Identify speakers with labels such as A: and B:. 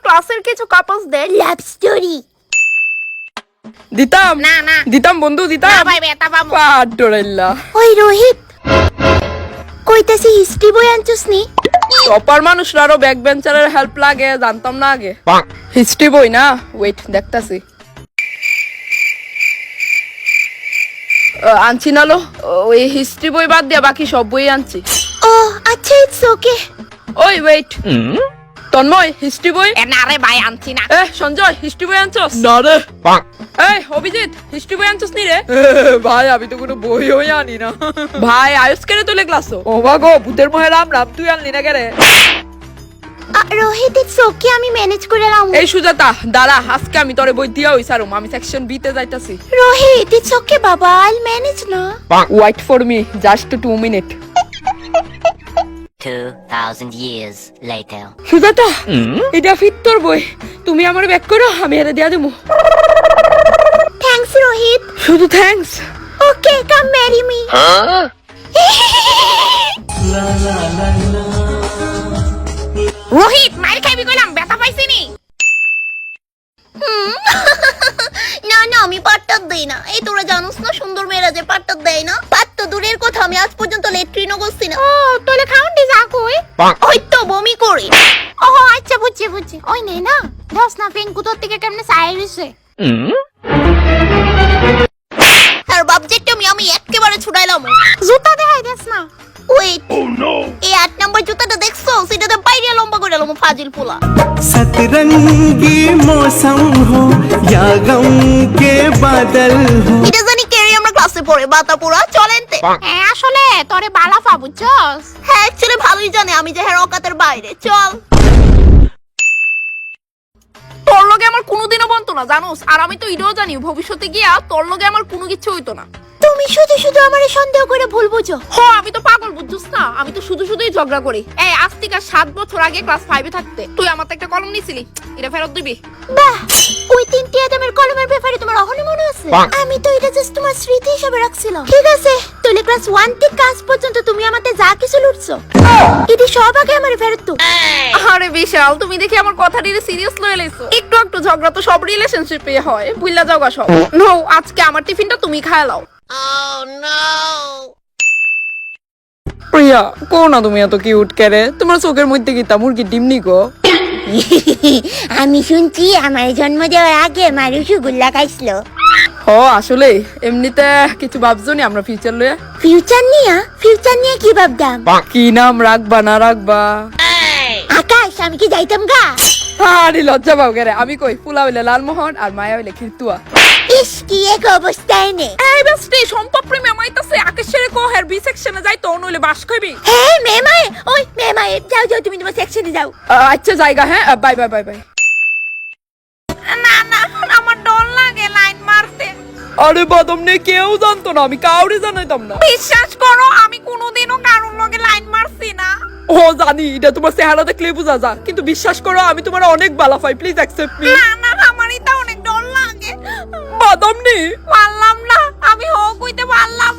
A: ক্লাসের কিছু কাপলসদের love story
B: দিতাম
A: না না
B: দিতাম বন্ধু দিতাম
A: না ভাই বেতা পাবো
B: পাড্ডরাইল্লা
A: ওই রোহিত কইতাছি হিস্ট্রি বই আনছস নি
B: টপার মানুষরা আরো ব্যাক বেঞ্চারের হেল্প লাগে জানতাম না আগে হিস্ট্রি বই না ওয়েট দেখতাছি আনছি নালো ওই হিস্ট্রি বই বাদ দিয়া বাকি সব বই আনছি
A: ও আচ্ছা ইটস ওকে
B: ওই ওয়েট তন্ময় হিস্ট্রি বই
A: না রে ভাই আনছি না
B: সঞ্জয় হিস্ট্রি বই আনছস না রে এই অভিজিৎ হিস্ট্রি বই আনছস নি রে ভাই আমি তো কোনো বইই আনি না ভাই আয়ুষ কেন তোলে ক্লাস ও গো ভূতের মহে রাম রাম তুই আনলি না কেরে
A: রোহিত ইটস ওকে আমি ম্যানেজ করে রাম
B: এই সুজাতা দাঁড়া আজকে আমি তোরে বই দিয়া হইছারুম আমি সেকশন বি তে যাইতাছি
A: রোহিত ইটস ওকে বাবা আইল ম্যানেজ না
B: wait for me just 2 minute
C: 2,000 years later.
B: Sujata এটা ফিত্তর বই তুমি আমার ব্যাক করো আমি এর দিয়া দেবো
A: থ্যাঙ্কস রোহিত
B: শুধু থ্যাঙ্কস
A: ওকে কাম ম্যারি মি রোহিত মার খাইবি কইলাম ব্যথা পাইছি নি না না আমি পাট্টা দেই না এই তোরা জানোস না সুন্দর মেয়েরা যে পাট্টা দেয় না পাট্টা দূরের কথা আমি আজ পর্যন্ত লেট্রিনও করছি না ও তোলে খাউন্ডি যা কই ওই তো বমি করি ও আচ্ছা বুঝছি ওই নে না দশ না ফেঙ্কু তোর থেকে কেমনে সাইরিসে আর বাবজেক্ট আমি একেবারে ছুড়াইলাম জুতা দেখাই দেস না ওয়েট এই 8 নাম্বার জুতাটা দেখছো সেটাতে বাইরে লম্বা করে লম্বা ফাজিল পোলা
D: सतरंगी मौसम हो या गम के बादल हो
A: এটা জানি কেরি আমরা ক্লাসে পড়ে বাতাপুরা চলেন তে হ্যাঁ আসলে তোরে বালাফা বুঝছস হ্যাঁ অ্যাকচুয়ালি ভালোই জানে আমি যে হের অকাতের বাইরে চল
B: তোর লগে আমার কোনোদিনও বনতো না জানোস আর আমি তো এটাও জানি ভবিষ্যতে গিয়া তোর লগে আমার কোনো কিছু হইতো না
A: তুমি শুধু আমারে সন্দেহ করে ভুল বুঝো
B: আমি তো পাগল বুঝছস না আমি তো শুধুই ঝগড়া করি এই আজ থেকে 7 বছর আগে ক্লাস 5 এ থাকতে তুই আমার একটা কলম নিছিলি এটা ফেরত দিবি
A: বাহ ওই তিনটি আদমের কলমের ব্যাপারে তোমার এখনো মনে আছে আমি তো এটা জাস্ট তোমার স্মৃতি হিসেবে রাখছিলাম ঠিক আছে তাহলে ক্লাস 1 থেকে ক্লাস পর্যন্ত তুমি আমাতে যা কিছু লুটছো এটি সব আগে আমারে ফেরত দাও
B: আরে বিশাল তুমি দেখি আমার কথাটিরে সিরিয়াস লয়ে লইছো একটু ঝগড়া তো সব রিলেশনশিপে হয় ভুললা যাওগা সব নো আজকে আমার টিফিনটা তুমি খায় লাও প্রিয়া কো না তুমি এত কিউট করে তোমার চোখের মধ্যে কি তা মুরগির ডিম নি গো
A: আমি শুনছি আমার জন্ম দেওয়ার আগে মা রসগোল্লা খাইছিল
B: ও আসলে এমনিতে কিছু ভাবছো নি আমরা ফিউচার লয়ে
A: ফিউচার নিয়ে কি ভাবতাম
B: কি নাম রাখবা না রাখবা
A: আকাশ আমি কি যাইতাম গা
B: আরে লজ্জা পাও গেরে আমি কই ফুলা হইলে লালমোহন আর মায়া হইলে খিরতুয়া
A: ইস কি এক অবস্থায় নে
B: এই বেস্টি সম্পর্ক প্রেমে আমাইতাছে আকাশের কো হের বি সেকশনে যাই তো নইলে বাস খাইবি
A: হ্যাঁ মেমায় যাও তুমি তোমার সেকশনে যাও
B: আচ্ছা জায়গা হ্যাঁ বাই
A: না আমার ডর লাগে লাইন মারতে
B: আরে বাদম নে কেউ জানতো না আমি কাউরে জানাইতাম না
A: বিশ্বাস করো আমি কোনোদিনও কারোর লগে লাইন মারছি না
B: ও জানি এটা তোমার চেহারা দেখলে বোঝা যা কিন্তু বিশ্বাস করো আমি তোমার অনেক ভালো পাই প্লিজ অ্যাকসেপ্ট মি
A: না আমারই তো অনেক ডর লাগে
B: বাদম নে
A: পারলাম না আমি কইতে পারলাম